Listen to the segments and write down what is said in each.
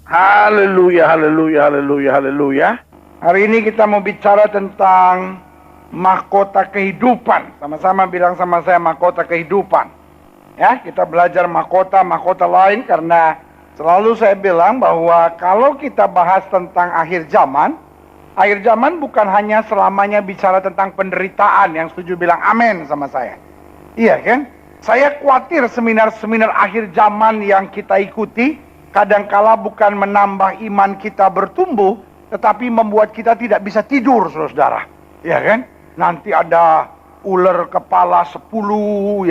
Haleluya, haleluya, haleluya, haleluya. Hari ini kita mau bicara tentang mahkota kehidupan. Sama-sama bilang sama saya, mahkota kehidupan. Ya, kita belajar mahkota lain karena selalu saya bilang bahwa kalau kita bahas tentang akhir zaman bukan hanya selamanya bicara tentang penderitaan. Yang setuju bilang amin sama saya. Iya kan? Saya khawatir seminar-seminar akhir zaman yang kita ikuti kadangkala bukan menambah iman kita bertumbuh, tetapi membuat kita tidak bisa tidur, saudara. Ya kan? Nanti ada ular kepala 10,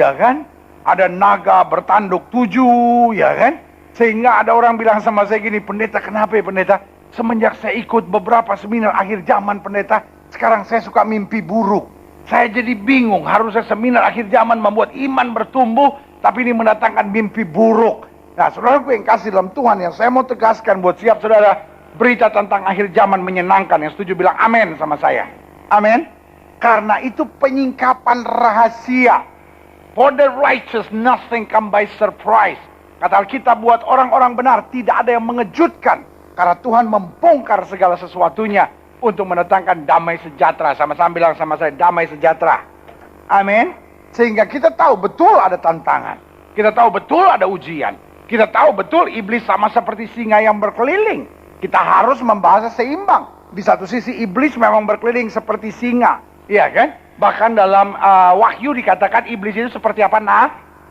ya kan? Ada naga bertanduk 7, ya kan? Sehingga ada orang bilang sama saya gini, pendeta, kenapa ya pendeta? Semenjak saya ikut beberapa seminar akhir zaman pendeta, sekarang saya suka mimpi buruk. Saya jadi bingung, harusnya seminar akhir zaman membuat iman bertumbuh, tapi ini mendatangkan mimpi buruk. Nah, saudaraku yang kasih dalam Tuhan, yang saya mau tegaskan buat siap saudara, berita tentang akhir zaman menyenangkan. Yang setuju bilang amin sama saya. Amin. Karena itu penyingkapan rahasia. For the righteous nothing come by surprise. Kata Alkitab, buat orang-orang benar tidak ada yang mengejutkan. Karena Tuhan membongkar segala sesuatunya untuk mendatangkan damai sejahtera. Sama-sama bilang sama saya, damai sejahtera. Amin. Sehingga kita tahu betul ada tantangan. Kita tahu betul ada ujian. Kita tahu betul iblis sama seperti singa yang berkeliling. Kita harus membahasnya seimbang. Di satu sisi iblis memang berkeliling seperti singa. Iya kan? Bahkan dalam Wahyu dikatakan iblis itu seperti apa?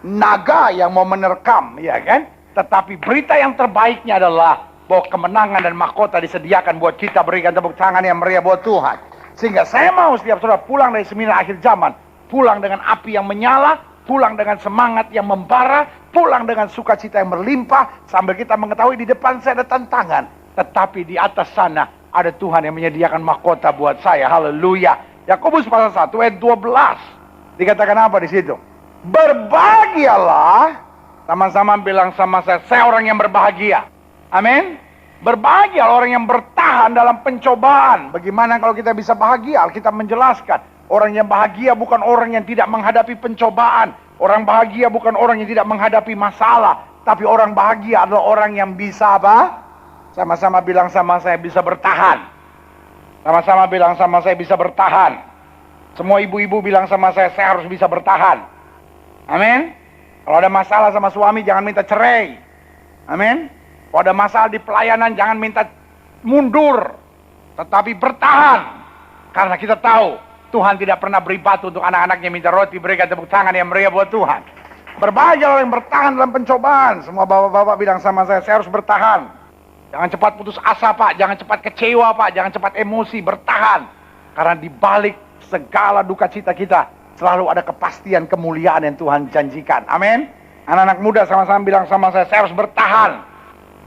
Naga yang mau menerkam. Iya kan? Tetapi berita yang terbaiknya adalah bahwa kemenangan dan mahkota disediakan buat kita. Berikan tepuk tangan yang meriah buat Tuhan. Sehingga saya mau setiap saudara pulang dari seminar akhir zaman. Pulang dengan api yang menyala. Pulang dengan semangat yang membara, pulang dengan sukacita yang berlimpah, sambil kita mengetahui di depan saya ada tantangan. Tetapi di atas sana ada Tuhan yang menyediakan mahkota buat saya. Haleluya. Yakobus pasal 1 ayat 12. Dikatakan apa di situ? Berbahagialah. Sama-sama bilang sama saya orang yang berbahagia. Amin. Berbahagialah orang yang bertahan dalam pencobaan. Bagaimana kalau kita bisa bahagia? Alkitab menjelaskan. Orang yang bahagia bukan orang yang tidak menghadapi pencobaan. Orang bahagia bukan orang yang tidak menghadapi masalah. Tapi orang bahagia adalah orang yang bisa apa? Sama-sama bilang sama saya, bisa bertahan. Sama-sama bilang sama saya, bisa bertahan. Semua ibu-ibu bilang sama saya harus bisa bertahan. Amin. Kalau ada masalah sama suami, jangan minta cerai. Amin. Kalau ada masalah di pelayanan, jangan minta mundur. Tetapi bertahan. Karena kita tahu Tuhan tidak pernah beri batu untuk anak-anaknya minta roti. Berikan tepuk tangan yang meriah buat Tuhan. Berbahagia orang yang bertahan dalam pencobaan. Semua bapak-bapak bilang sama saya harus bertahan. Jangan cepat putus asa Pak. Jangan cepat kecewa Pak. Jangan cepat emosi. Bertahan. Karena di balik segala duka cita kita selalu ada kepastian kemuliaan yang Tuhan janjikan. Amin. Anak-anak muda sama-sama bilang sama saya harus bertahan.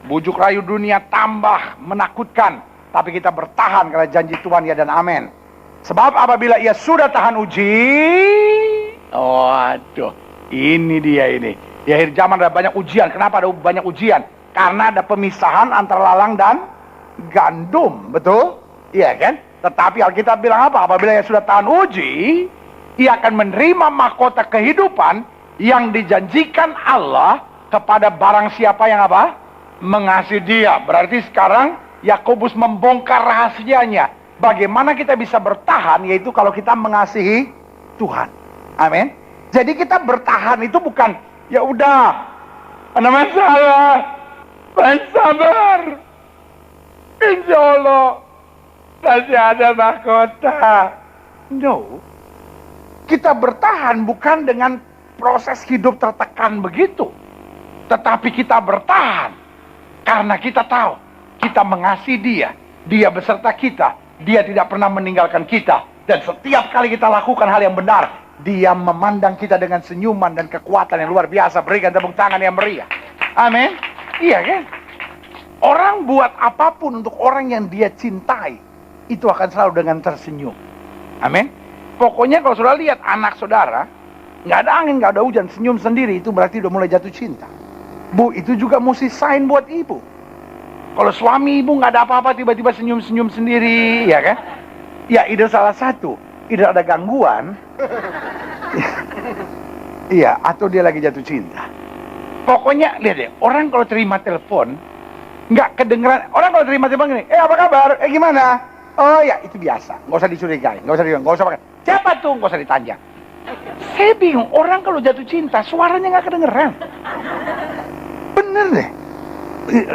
Bujuk rayu dunia tambah menakutkan. Tapi kita bertahan karena janji Tuhan ya dan amin. Sebab apabila ia sudah tahan uji, waduh, ini dia ini. Di akhir zaman ada banyak ujian. Kenapa ada banyak ujian? Karena ada pemisahan antara lalang dan gandum, betul? Iya kan? Tetapi Alkitab bilang apa? Apabila ia sudah tahan uji, ia akan menerima mahkota kehidupan yang dijanjikan Allah kepada barang siapa yang apa? Mengasihi dia. Berarti sekarang Yakobus membongkar rahasianya. Bagaimana kita bisa bertahan, yaitu kalau kita mengasihi Tuhan. Amin. Jadi kita bertahan itu bukan, ya udah, ada masalah, sabar. Insya Allah masih ada mahkota. No. Kita bertahan bukan dengan proses hidup tertekan begitu. Tetapi kita bertahan karena kita tahu kita mengasihi dia. Dia beserta kita. Dia tidak pernah meninggalkan kita. Dan setiap kali kita lakukan hal yang benar, dia memandang kita dengan senyuman dan kekuatan yang luar biasa. Berikan tepuk tangan yang meriah. Amin. Iya kan? Orang buat apapun untuk orang yang dia cintai, itu akan selalu dengan tersenyum. Amin. Pokoknya kalau saudara lihat anak saudara, nggak ada angin, nggak ada hujan, senyum sendiri, itu berarti udah mulai jatuh cinta. Bu, itu juga mesti sign buat ibu. Kalau suami ibu nggak ada apa-apa, tiba-tiba senyum-senyum sendiri, ya kan? Ya, itu salah satu. Tidak ada gangguan. Iya, atau dia lagi jatuh cinta. Pokoknya, lihat deh, orang kalau terima telepon, nggak kedengeran. Orang kalau terima-terima gini, apa kabar? Gimana? Oh ya, itu biasa. Nggak usah dicurigai, nggak usah pakai. Siapa tuh? Nggak usah ditanya. Saya bingung, orang kalau jatuh cinta, suaranya nggak kedengeran. Bener deh.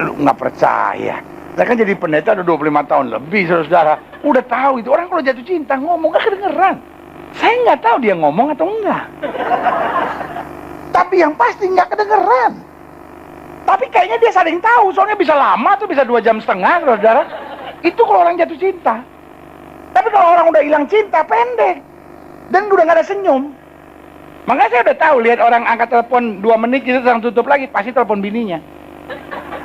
Lu nggak percaya. Saya kan jadi pendeta udah 25 tahun lebih, saudara. Udah tahu itu, orang kalau jatuh cinta, ngomong nggak kedengeran. Saya nggak tahu dia ngomong atau enggak. Tapi yang pasti nggak kedengeran. Tapi kayaknya dia saling tahu, soalnya bisa lama tuh, bisa 2 jam setengah, saudara. Itu kalau orang jatuh cinta. Tapi kalau orang udah hilang cinta, pendek. Dan udah nggak ada senyum. Makanya saya udah tahu, lihat orang angkat telepon 2 menit, gitu, langsung tutup lagi, pasti telepon bininya.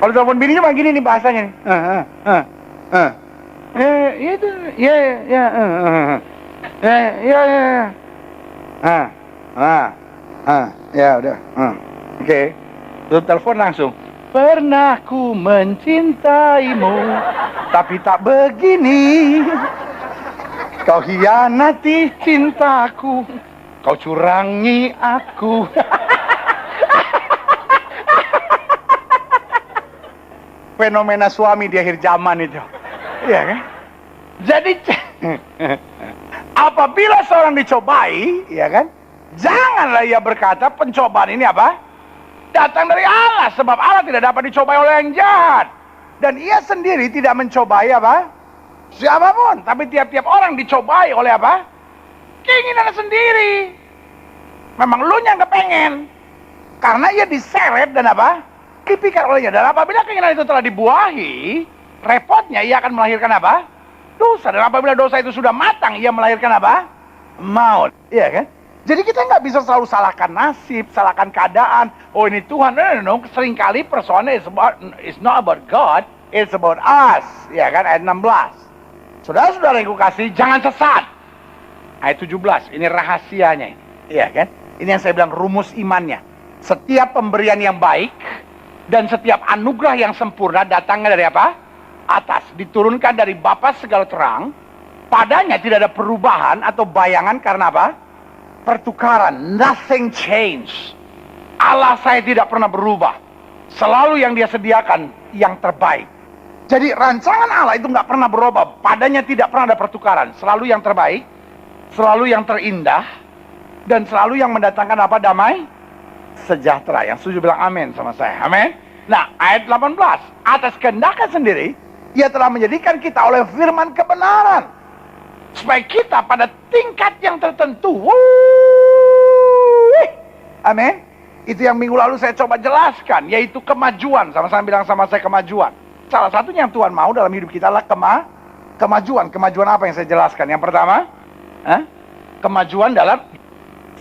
Kalau telepon bininya mah gini nih bahasanya nih. Itu, ya udah. Oke. Tutup telepon langsung. Pernah ku mencintaimu, tapi tak begini. Kau hianati cintaku, kau curangi aku. Fenomena suami di akhir zaman itu. Iya kan? Jadi apabila seorang dicobai, ya kan? Janganlah ia berkata pencobaan ini apa? Datang dari Allah, sebab Allah tidak dapat dicobai oleh yang jahat. Dan ia sendiri tidak mencobai apa? Siapapun, tapi tiap-tiap orang dicobai oleh apa? Keinginan sendiri. Memang lu yang kepengen. Karena ia diseret dan apa? Dipikir olehnya. Dan apabila keinginan itu telah dibuahi, repotnya ia akan melahirkan apa? Dosa. Dan apabila dosa itu sudah matang, ia melahirkan apa? Maut. Iya kan? Jadi kita nggak bisa selalu salahkan nasib, salahkan keadaan. Oh ini Tuhan. No. Seringkali persoalannya it's not about God, it's about us. Ya kan? Ayat 16. Saudara-saudara yang kukasihi, jangan sesat. Ayat 17. Ini rahasianya. Iya kan? Ini yang saya bilang rumus imannya. Setiap pemberian yang baik dan setiap anugerah yang sempurna datangnya dari apa? Atas. Diturunkan dari Bapa segala terang. Padanya tidak ada perubahan atau bayangan karena apa? Pertukaran. Nothing change. Allah saya tidak pernah berubah. Selalu yang dia sediakan yang terbaik. Jadi rancangan Allah itu nggak pernah berubah. Padanya tidak pernah ada pertukaran. Selalu yang terbaik. Selalu yang terindah. Dan selalu yang mendatangkan apa? Damai sejahtera. Yang setuju bilang amin sama saya. Amin. Nah, ayat 18. Atas kehendaknya sendiri, ia telah menjadikan kita oleh firman kebenaran. Supaya kita pada tingkat yang tertentu. Amin. Itu yang minggu lalu saya coba jelaskan. Yaitu kemajuan. Sama-sama bilang sama saya kemajuan. Salah satunya yang Tuhan mau dalam hidup kita adalah kemajuan. Kemajuan apa yang saya jelaskan? Yang pertama, kemajuan dalam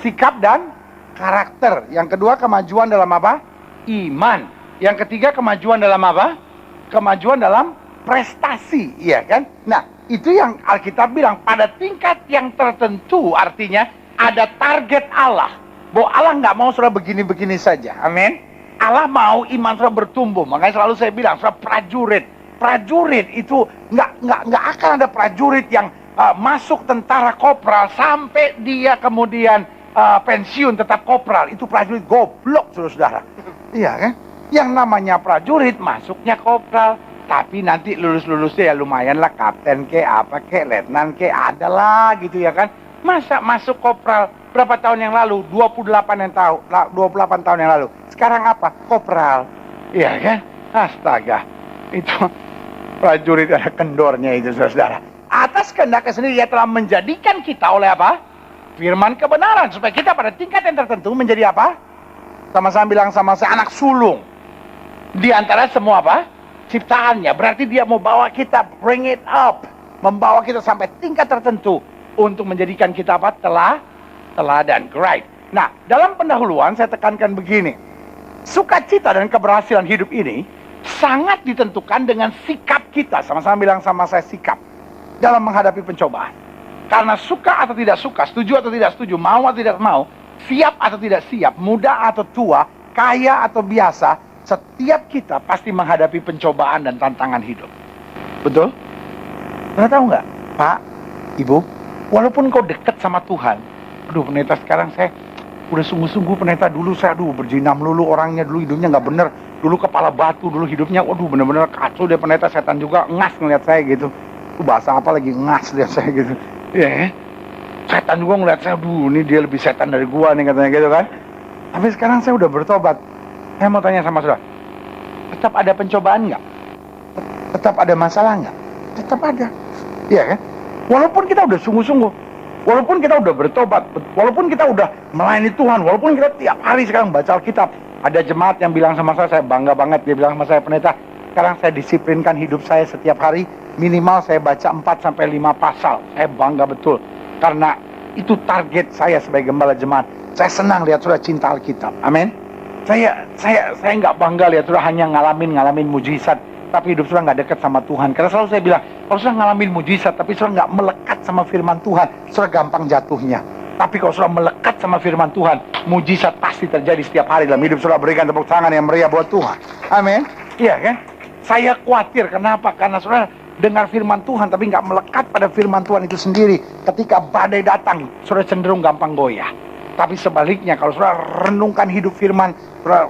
sikap dan karakter. Yang kedua, kemajuan dalam apa? Iman. Yang ketiga, kemajuan dalam apa? Kemajuan dalam prestasi, iya kan? Nah, itu yang Alkitab bilang pada tingkat yang tertentu, artinya ada target Allah. Bahwa Allah nggak mau saudara begini-begini saja, amin? Allah mau iman saudara bertumbuh. Makanya selalu saya bilang, saudara prajurit itu nggak akan ada prajurit yang masuk tentara kopral sampai dia kemudian pensiun tetap kopral. Itu prajurit goblok, saudara-saudara. Iya kan? Yang namanya prajurit masuknya kopral, tapi nanti lulus-lulusnya ya lumayan lah, kapten ke apa ke letnan ke adalah gitu ya kan. Masa masuk kopral berapa tahun yang lalu? 28 tahun yang lalu. Sekarang apa? Kopral. Iya kan? Astaga. Itu prajurit ada kendornya itu, saudara. Atas kehendaknya sendiri ia telah menjadikan kita oleh apa? Firman kebenaran, supaya kita pada tingkat yang tertentu menjadi apa? Sama-sama bilang sama saya, anak sulung di antara semua apa? Ciptaannya. Berarti dia mau bawa kita, bring it up, membawa kita sampai tingkat tertentu untuk menjadikan kita apa? Teladan. Great. Nah, dalam pendahuluan saya tekankan begini. Sukacita dan keberhasilan hidup ini sangat ditentukan dengan sikap kita. Sama-sama bilang sama saya, sikap dalam menghadapi pencobaan. Karena suka atau tidak suka, setuju atau tidak setuju, mau atau tidak mau, siap atau tidak siap, muda atau tua, kaya atau biasa, setiap kita pasti menghadapi pencobaan dan tantangan hidup. Betul? Anda tahu nggak, Pak, Ibu, walaupun kau dekat sama Tuhan, aduh pendeta sekarang saya udah sungguh-sungguh pendeta, dulu saya berjina melulu orangnya, dulu hidupnya nggak bener, dulu kepala batu, dulu hidupnya, waduh bener-bener kacau deh pendeta. Setan juga ngas ngeliat saya gitu. Bahasa apa lagi, ngas lihat saya gitu. Ya, setan juga ngeliat saya, aduh ini dia lebih setan dari gua nih katanya gitu kan. Tapi sekarang saya udah bertobat. Saya mau tanya sama saudara, tetap ada pencobaan nggak? Tetap ada masalah nggak? Tetap ada. Iya kan? Walaupun kita udah sungguh-sungguh, walaupun kita udah bertobat, walaupun kita udah melayani Tuhan, walaupun kita tiap hari sekarang baca Alkitab. Ada jemaat yang bilang sama saya bangga banget, dia bilang sama saya, pendeta, sekarang saya disiplinkan hidup saya setiap hari, minimal saya baca 4-5 pasal. Saya bangga betul, karena itu target saya sebagai gembala jemaat. Saya senang lihat saudara cinta Alkitab, amin. Saya nggak bangga lihat saudara hanya ngalamin mujizat, tapi hidup saudara nggak dekat sama Tuhan. Karena selalu saya bilang, kalau saudara ngalamin mujizat, tapi saudara nggak melekat sama firman Tuhan, saudara gampang jatuhnya. Tapi kalau saudara melekat sama firman Tuhan, mujizat pasti terjadi setiap hari dalam hidup saudara. Berikan tepuk tangan yang meriah buat Tuhan, amin. Iya kan? Saya khawatir, kenapa? Karena saudara dengar firman Tuhan, tapi nggak melekat pada firman Tuhan itu sendiri. Ketika badai datang, saudara cenderung gampang goyah. Tapi sebaliknya, kalau saudara renungkan hidup firman, saudara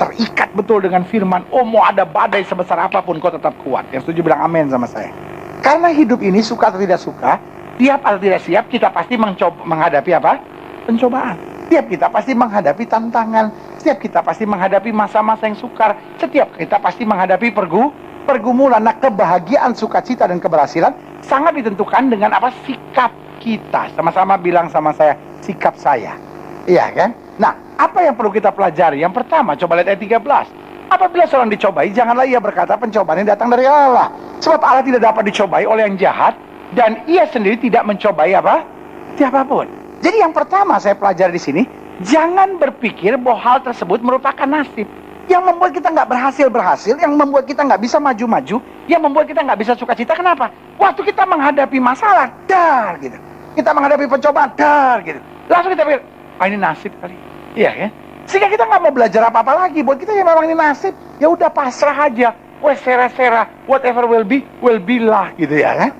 terikat betul dengan firman. Oh, mau ada badai sebesar apapun, kau tetap kuat. Yang setuju bilang amin sama saya. Karena hidup ini, suka atau tidak suka, siap atau tidak siap, kita pasti menghadapi apa? Pencobaan. Setiap kita pasti menghadapi tantangan. Setiap kita pasti menghadapi masa-masa yang sukar. Setiap kita pasti menghadapi pergumulan. Nah, kebahagiaan, sukacita, dan keberhasilan sangat ditentukan dengan apa? Sikap kita. Sama-sama bilang sama saya, sikap saya. Iya kan? Nah, apa yang perlu kita pelajari? Yang pertama, coba lihat ayat 13. Apabila seorang dicobai, janganlah ia berkata pencobaan yang datang dari Allah. Sebab Allah tidak dapat dicobai oleh yang jahat, dan ia sendiri tidak mencobai apa? Siapapun. Jadi yang pertama saya pelajari di sini, jangan berpikir bahwa hal tersebut merupakan nasib. Yang membuat kita nggak berhasil, yang membuat kita nggak bisa maju-maju, yang membuat kita nggak bisa sukacita. Kenapa? Waktu kita menghadapi masalah, dar gitu. Kita menghadapi pencobaan, dar gitu. Langsung kita pikir, ini nasib kali. Iya kan? Sehingga kita nggak mau belajar apa-apa lagi. Buat kita yang memang ini nasib, ya udah pasrah aja. Wes sera-sera, whatever will be lah gitu ya kan?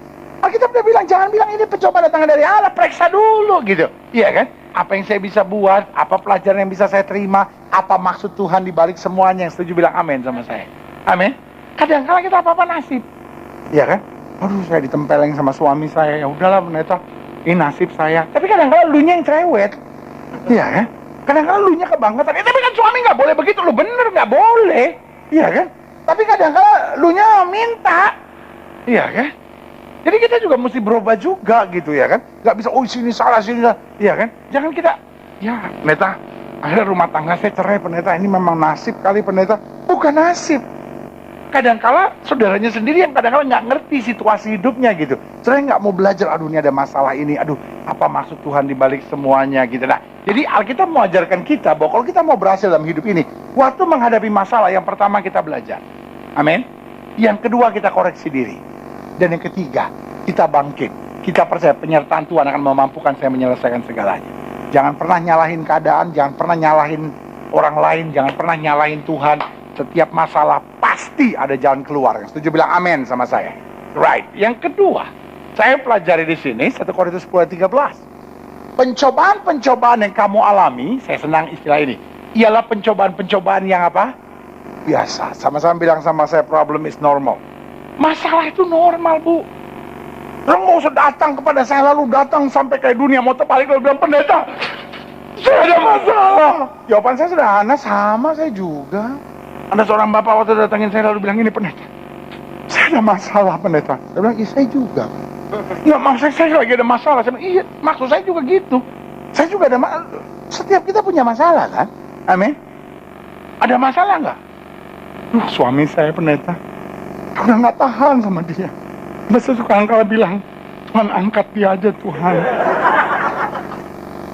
Alkitab udah bilang, jangan bilang ini pencobaan datang dari Allah, periksa dulu gitu. Iya kan? Apa yang saya bisa buat, apa pelajaran yang bisa saya terima, apa maksud Tuhan di balik semuanya. Yang setuju bilang amin sama saya. Amin. Kadang-kala kita apa-apa nasib. Iya kan? Aduh, saya ditempeleng sama suami saya, ya udahlah pendeta, ini nasib saya. Tapi kadang-kala lunya yang cerewet. Iya kan? Kadang-kala lunya kebangetan. Tapi kan suami nggak boleh begitu, lu bener nggak boleh. Iya kan? Tapi kadang-kala lunya minta. Iya kan? Jadi kita juga mesti berubah juga gitu ya kan. Gak bisa, oh sini salah, sini salah. Iya kan. Jangan kita, ya pendeta, akhirnya rumah tangga saya cerai pendeta. Ini memang nasib kali pendeta. Bukan nasib. Kadangkala saudaranya sendiri yang kadang-kala gak ngerti situasi hidupnya gitu. Saya gak mau belajar, aduh ini ada masalah ini. Aduh apa maksud Tuhan di balik semuanya gitu. Nah, jadi Alkitab mau ajarkan kita bahwa kalau kita mau berhasil dalam hidup ini, waktu menghadapi masalah, yang pertama kita belajar. Amin. Yang kedua kita koreksi diri. Dan yang ketiga, kita bangkit. Kita percaya penyertaan Tuhan akan memampukan saya menyelesaikan segalanya. Jangan pernah nyalahin keadaan, jangan pernah nyalahin orang lain, jangan pernah nyalahin Tuhan. Setiap masalah pasti ada jalan keluar. Yang setuju bilang amin sama saya. Right. Yang kedua, saya pelajari di sini 1 Korintus 10:13. Pencobaan-pencobaan yang kamu alami, saya senang istilah ini, ialah pencobaan-pencobaan yang apa? Biasa. Sama-sama bilang sama saya, problem is normal. Masalah itu normal, Bu. Lo nggak usah datang kepada saya, lalu datang sampai kayak dunia mau terbalik lalu bilang, pendeta, saya ada masalah. Jawaban saya sederhana, sama saya juga. Ada seorang bapak waktu datangin saya lalu bilang, ini pendeta, saya ada masalah pendeta. Dia bilang, iya saya juga. Nggak, maksud saya lagi ada masalah. Saya bilang, iya maksud saya juga gitu. Saya juga ada masalah. Setiap kita punya masalah kan? Amin. Ada masalah nggak? Suami saya pendeta, udah nggak tahan sama dia. Masa suka angkala bilang, Tuhan angkat dia aja Tuhan.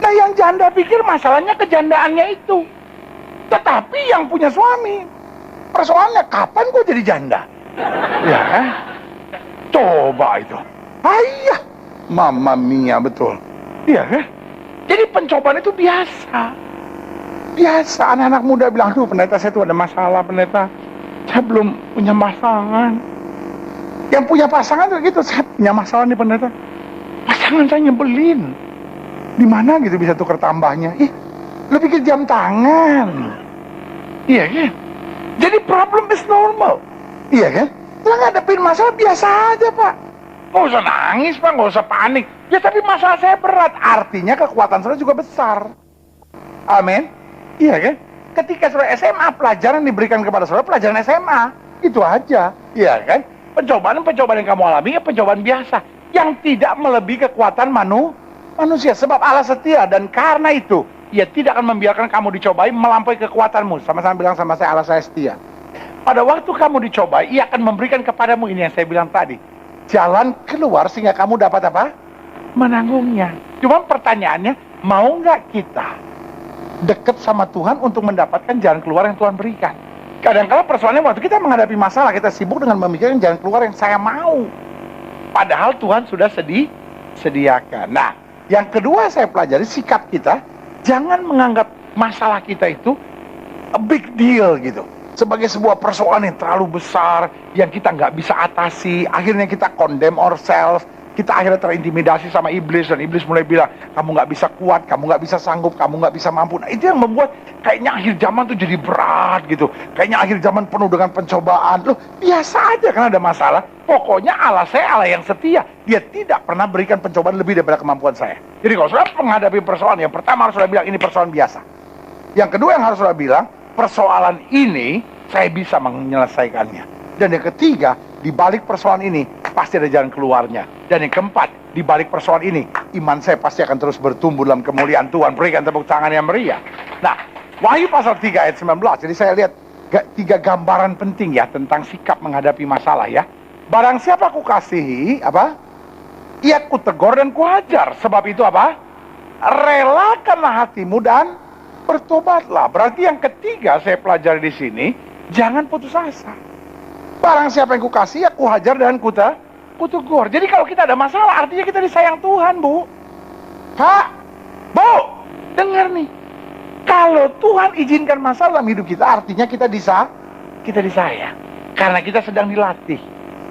Nah yang janda pikir masalahnya kejandaannya itu. Tetapi yang punya suami, persoalannya kapan gue jadi janda? Ya kan? Coba itu. Ayah, Mamma Mia betul. Iya kan? Jadi pencobaan itu biasa. Biasa, anak-anak muda bilang, aduh pendeta saya tuh ada masalah pendeta. Saya belum punya pasangan. Yang punya pasangan tuh gitu, saya punya masalah nih pendeta. Pasangan saya nyebelin. Di mana gitu bisa tukar tambahnya? Ih, lu pikir jam tangan. Iya kan? Jadi problem is normal. Iya kan? Kita ngadepin masalah biasa aja, Pak. Nggak usah nangis, Pak, nggak usah panik. Ya tapi masalah saya berat, artinya kekuatan saudara juga besar. Amin. Iya kan? Ketika saudara SMA, pelajaran diberikan kepada saudara pelajaran SMA. Itu aja. Iya kan? Pencobaan yang kamu alami ya pencobaan biasa. Yang tidak melebihi kekuatan manusia. Sebab Allah setia, dan karena itu Ia tidak akan membiarkan kamu dicobai melampaui kekuatanmu. Sama-sama bilang sama saya, Allah saya setia. Pada waktu kamu dicobai, Ia akan memberikan kepadamu ini yang saya bilang tadi, jalan keluar sehingga kamu dapat apa? Menanggungnya. Cuma pertanyaannya, mau nggak kita dekat sama Tuhan untuk mendapatkan jalan keluar yang Tuhan berikan? Kadang-kadang persoalannya waktu kita menghadapi masalah, kita sibuk dengan memikirkan jalan keluar yang saya mau. Padahal Tuhan sudah sediakan. Nah, yang kedua saya pelajari, sikap kita, jangan menganggap masalah kita itu a big deal gitu. Sebagai sebuah persoalan yang terlalu besar, yang kita nggak bisa atasi, akhirnya kita condemn ourselves, kita akhirnya terintimidasi sama iblis, dan iblis mulai bilang, kamu nggak bisa kuat, kamu nggak bisa sanggup, kamu nggak bisa mampu. Nah, itu yang membuat kayaknya akhir zaman tuh jadi berat gitu. Kayaknya akhir zaman penuh dengan pencobaan. Loh, biasa aja kan ada masalah. Pokoknya Allah saya Allah yang setia. Dia tidak pernah berikan pencobaan lebih daripada kemampuan saya. Jadi kalau saudara menghadapi persoalan, yang pertama harus saudara bilang, ini persoalan biasa. Yang kedua yang harus saudara bilang, persoalan ini saya bisa menyelesaikannya. Dan yang ketiga, di balik persoalan ini pasti ada jalan keluarnya. Dan yang keempat, di balik persoalan ini iman saya pasti akan terus bertumbuh dalam kemuliaan Tuhan. Berikan tepuk tangan yang meriah. Nah, Wahyu pasal 3 ayat 19. Jadi saya lihat 3 gambaran penting ya tentang sikap menghadapi masalah ya. Barang siapa ku kasihi, apa? Ia ku tegur dan ku hajar. Sebab itu apa? Relakanlah hatimu dan bertobatlah. Berarti yang ketiga saya pelajari di sini, jangan putus asa. Barang siapa yang ku kasih, ya ku hajar dan ku tegur. Jadi kalau kita ada masalah, artinya kita disayang Tuhan, Bu. Kak, Bu, dengar nih. Kalau Tuhan izinkan masalah dalam hidup kita, artinya kita disayang. Karena kita sedang dilatih,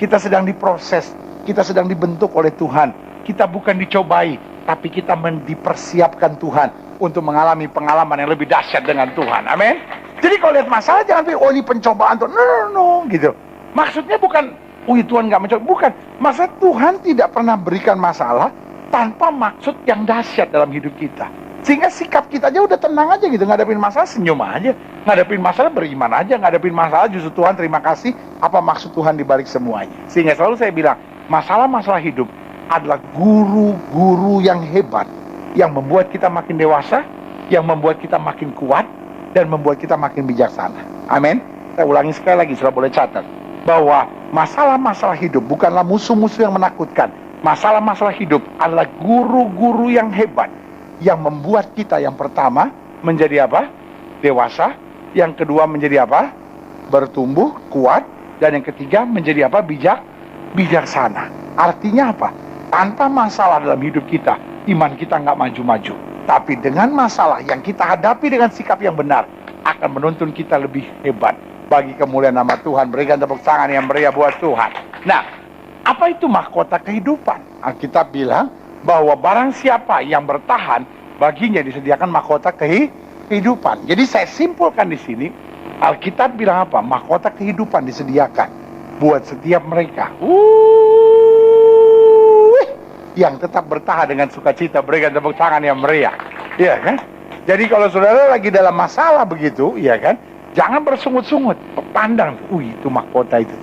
kita sedang diproses, kita sedang dibentuk oleh Tuhan. Kita bukan dicobai, tapi kita dipersiapkan Tuhan untuk mengalami pengalaman yang lebih dahsyat dengan Tuhan. Amin. Jadi kalau lihat masalah jangan pikir, oh ini pencobaan tuh, no, gitu. Maksudnya bukan, Tuhan nggak mencoba, bukan. Maksudnya Tuhan tidak pernah berikan masalah tanpa maksud yang dahsyat dalam hidup kita. Sehingga sikap kita aja udah tenang aja gitu, ngadepin masalah senyum aja, ngadepin masalah beriman aja, ngadepin masalah justru Tuhan terima kasih, apa maksud Tuhan dibalik semuanya. Sehingga selalu saya bilang, masalah-masalah hidup adalah guru-guru yang hebat, yang membuat kita makin dewasa, yang membuat kita makin kuat, dan membuat kita makin bijaksana. Amin. Saya ulangi sekali lagi, sudah boleh catat, bahwa masalah-masalah hidup bukanlah musuh-musuh yang menakutkan. Masalah-masalah hidup adalah guru-guru yang hebat, yang membuat kita yang pertama menjadi apa? Dewasa. Yang kedua menjadi apa? Bertumbuh, kuat. Dan yang ketiga menjadi apa? Bijaksana. Artinya apa? Tanpa masalah dalam hidup kita, iman kita nggak maju-maju. Tapi dengan masalah yang kita hadapi dengan sikap yang benar, akan menuntun kita lebih hebat bagi kemuliaan nama Tuhan. Berikan tepuk tangan yang meriah buat Tuhan. Nah, apa itu mahkota kehidupan? Alkitab bilang bahwa barang siapa yang bertahan, baginya disediakan mahkota kehidupan. Jadi saya simpulkan di sini, Alkitab bilang apa? Mahkota kehidupan disediakan buat setiap mereka yang tetap bertahan dengan sukacita. Berikan tepuk tangan yang meriah. Iya kan? Jadi kalau saudara lagi dalam masalah begitu, iya kan? Jangan bersungut-sungut. Pandang, itu mahkota itu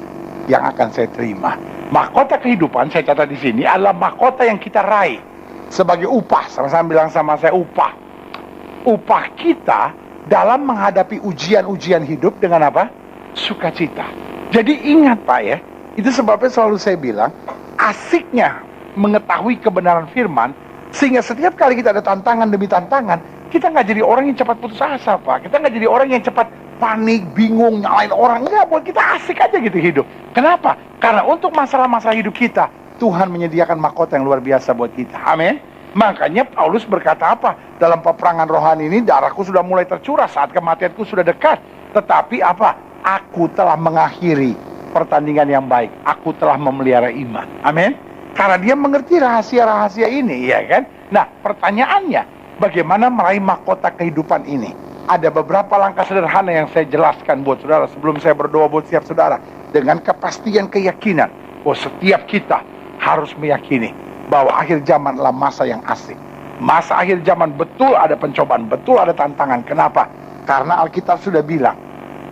yang akan saya terima. Mahkota kehidupan, saya catat di sini, adalah mahkota yang kita raih sebagai upah. Sama-sama bilang sama saya, upah. Upah kita dalam menghadapi ujian-ujian hidup dengan apa? Sukacita. Jadi ingat Pak ya, itu sebabnya selalu saya bilang, asiknya mengetahui kebenaran firman, sehingga setiap kali kita ada tantangan demi tantangan, kita nggak jadi orang yang cepat putus asa Pak. Kita nggak jadi orang yang cepat panik, bingung, nyalain orang. Enggak, buat kita asik aja gitu hidup. Kenapa? Karena untuk masalah-masalah hidup kita, Tuhan menyediakan mahkota yang luar biasa buat kita. Amin. Makanya Paulus berkata apa? Dalam peperangan rohani ini, darahku sudah mulai tercurah, saat kematianku sudah dekat. Tetapi apa? Aku telah mengakhiri pertandingan yang baik. Aku telah memelihara iman. Amin. Karena dia mengerti rahasia-rahasia ini, ya kan? Nah, pertanyaannya, bagaimana meraih mahkota kehidupan ini? Ada beberapa langkah sederhana yang saya jelaskan buat saudara sebelum saya berdoa buat setiap saudara. Dengan kepastian keyakinan bahwa setiap kita harus meyakini bahwa akhir zaman adalah masa yang asing. Masa akhir zaman betul ada pencobaan, betul ada tantangan. Kenapa? Karena Alkitab sudah bilang,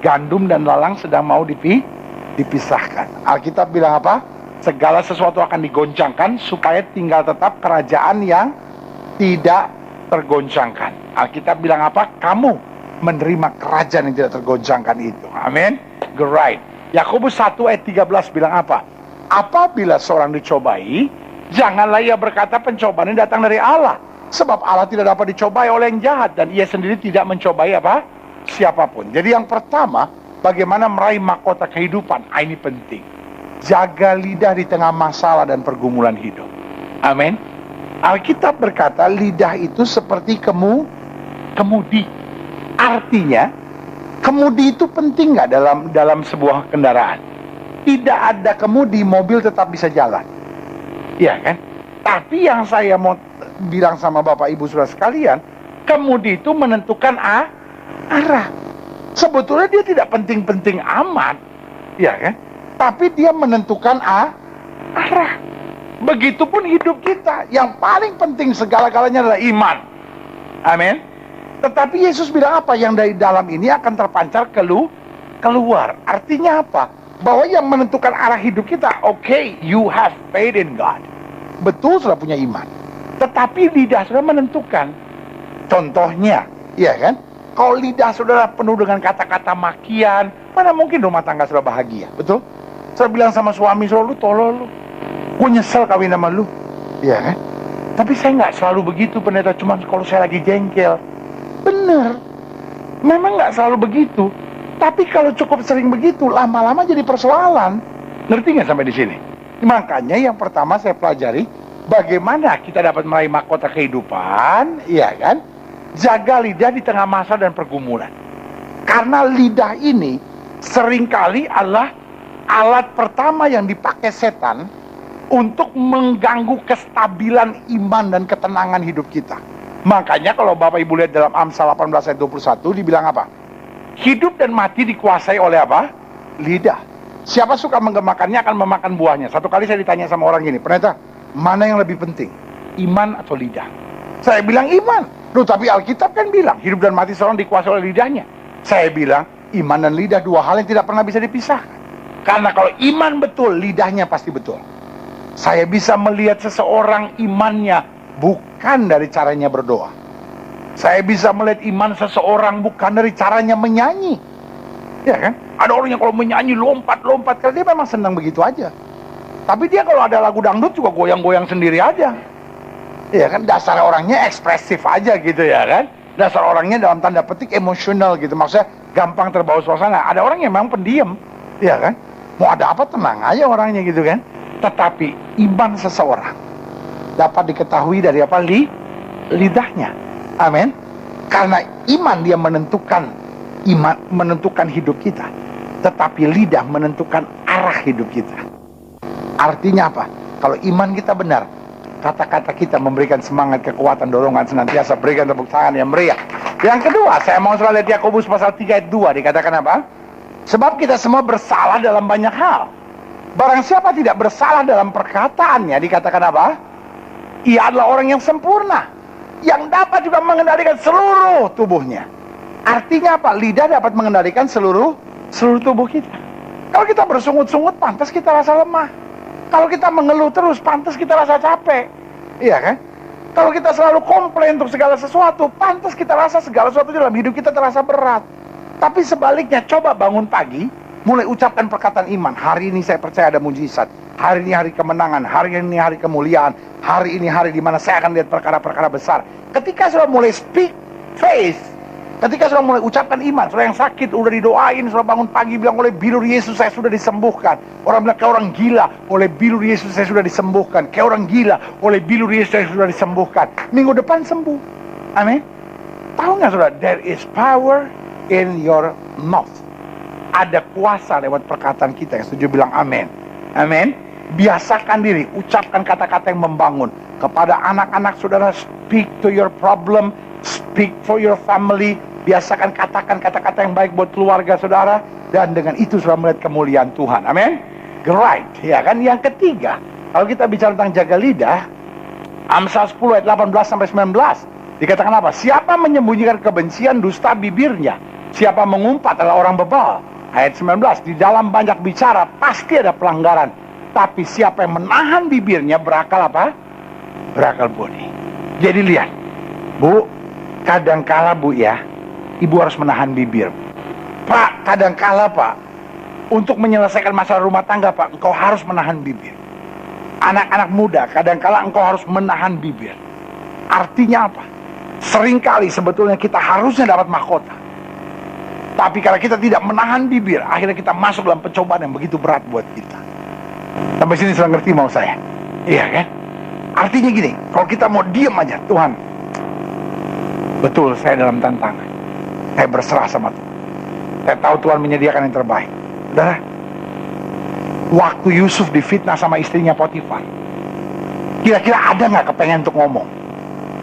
gandum dan lalang sedang mau dipisahkan. Alkitab bilang apa? Segala sesuatu akan digoncangkan supaya tinggal tetap kerajaan yang tidak tergoncangkan. Alkitab bilang apa? Kamu menerima kerajaan yang tidak tergoncangkan itu. Amin. Great. Yakobus 1 ayat 13 bilang apa? Apabila seorang dicobai, janganlah ia berkata pencobaan ini datang dari Allah. Sebab Allah tidak dapat dicobai oleh yang jahat, dan ia sendiri tidak mencobai apa? Siapapun. Jadi yang pertama, bagaimana meraih mahkota kehidupan. Ini penting. Jaga lidah di tengah masalah dan pergumulan hidup. Amin. Alkitab berkata lidah itu seperti kemudi. Artinya kemudi itu penting nggak dalam sebuah kendaraan? Tidak ada kemudi, mobil tetap bisa jalan. Iya kan? Tapi yang saya mau bilang sama Bapak Ibu Saudara sekalian, kemudi itu menentukan arah. Sebetulnya dia tidak penting-penting amat, iya kan? Tapi dia menentukan arah. Begitupun hidup kita. Yang paling penting segala-galanya adalah iman. Amin. Tetapi Yesus bilang apa? Yang dari dalam ini akan terpancar keluar. Artinya apa? Bahwa yang menentukan arah hidup kita, okay, you have faith in God. Betul sudah punya iman. Tetapi lidah sudah menentukan. Contohnya, iya kan? Kalau lidah saudara penuh dengan kata-kata makian, mana mungkin rumah tangga saudara bahagia? Betul? Saya bilang sama suami saudara, lu tolol lu. Gue nyesel kawin sama lu. Iya kan? Tapi saya nggak selalu begitu, pendeta. Cuma kalau saya lagi jengkel. Bener. Memang nggak selalu begitu. Tapi kalau cukup sering begitu, lama-lama jadi persoalan. Ngerti nggak sampai di sini? Makanya yang pertama saya pelajari, bagaimana kita dapat meraih mahkota kehidupan, iya kan? Jaga lidah di tengah masa dan pergumulan. Karena lidah ini seringkali adalah alat pertama yang dipakai setan untuk mengganggu kestabilan iman dan ketenangan hidup kita. Makanya kalau Bapak Ibu lihat dalam Amsal 18 ayat 21 dibilang apa? Hidup dan mati dikuasai oleh apa? Lidah. Siapa suka menggemakannya akan memakan buahnya. Satu kali saya ditanya sama orang gini, pendeta, mana yang lebih penting? Iman atau lidah? Saya bilang iman. Loh, tapi Alkitab kan bilang hidup dan mati seorang dikuasai oleh lidahnya. Saya bilang iman dan lidah dua hal yang tidak pernah bisa dipisahkan. Karena kalau iman betul, lidahnya pasti betul. Saya bisa melihat seseorang imannya bukan dari caranya berdoa. Saya bisa melihat iman seseorang bukan dari caranya menyanyi. Ya kan? Ada orang yang kalau menyanyi lompat-lompat, karena dia memang senang begitu aja. Tapi dia kalau ada lagu dangdut juga goyang-goyang sendiri aja. Ya kan? Dasar orangnya ekspresif aja gitu ya kan? Dasar orangnya dalam tanda petik emosional gitu. Maksudnya gampang terbawa suasana. Ada orang yang memang pendiam. Ya kan? Mau ada apa tenang aja orangnya gitu kan? Tetapi iman seseorang dapat diketahui dari apa? Lidahnya. Amin. Karena iman dia menentukan hidup kita. Tetapi lidah menentukan arah hidup kita. Artinya apa? Kalau iman kita benar, kata-kata kita memberikan semangat, kekuatan, dorongan, senantiasa berikan tepuk tangan yang meriah. Yang kedua, saya mau lihat Yakobus pasal 3 ayat 2 dikatakan apa? Sebab kita semua bersalah dalam banyak hal. Barang siapa tidak bersalah dalam perkataannya, dikatakan apa? Ia adalah orang yang sempurna, yang dapat juga mengendalikan seluruh tubuhnya. Artinya apa? Lidah dapat mengendalikan seluruh tubuh kita. Kalau kita bersungut-sungut, pantas kita rasa lemah. Kalau kita mengeluh terus, pantas kita rasa capek. Iya kan? Kalau kita selalu komplain untuk segala sesuatu, pantas kita rasa segala sesuatu dalam hidup kita terasa berat. Tapi sebaliknya, coba bangun pagi, mulai ucapkan perkataan iman. Hari ini saya percaya ada mujizat. Hari ini hari kemenangan. Hari ini hari kemuliaan. Hari ini hari di mana saya akan lihat perkara-perkara besar. Ketika sudah mulai speak faith, ketika sudah mulai ucapkan iman, sudah yang sakit udah didoain, sudah bangun pagi bilang oleh bilur Yesus saya sudah disembuhkan. Orang bilang kayak orang gila, oleh bilur Yesus saya sudah disembuhkan. Kayak orang gila, oleh bilur Yesus saya sudah disembuhkan. Minggu depan sembuh. Amin. Tahu nggak saudara? There is power in your mouth. Ada kuasa lewat perkataan kita. Yang setuju bilang amin. Amin. Biasakan diri, ucapkan kata-kata yang membangun. Kepada anak-anak saudara, speak to your problem, speak for your family, Biasakan katakan kata-kata yang baik buat keluarga saudara, dan dengan itu sudah melihat kemuliaan Tuhan. Amin. Right, ya kan? Yang ketiga, kalau kita bicara tentang jaga lidah, Amsal 10 ayat 18 sampai 19 dikatakan apa? Siapa menyembunyikan kebencian, dusta bibirnya. Siapa mengumpat adalah orang bebal. Ayat 19, di dalam banyak bicara pasti ada pelanggaran, tapi siapa yang menahan bibirnya berakal apa? Berakal budi. Jadi lihat, Bu, kadangkala Bu ya, Ibu harus menahan bibir. Pak, kadangkala Pak, untuk menyelesaikan masalah rumah tangga Pak, engkau harus menahan bibir. Anak-anak muda, kadangkala engkau harus menahan bibir. Artinya apa? Seringkali sebetulnya kita harusnya dapat mahkota, tapi kalau kita tidak menahan bibir, akhirnya kita masuk dalam pencobaan yang begitu berat buat kita. Sampai sini sudah ngerti mau saya? Iya kan? Artinya gini, kalau kita mau diam aja, Tuhan, betul saya dalam tantangan, saya berserah sama Tuhan, saya tahu Tuhan menyediakan yang terbaik. Saudara, waktu Yusuf difitnah sama istrinya Potifar, kira-kira ada nggak kepengen untuk ngomong?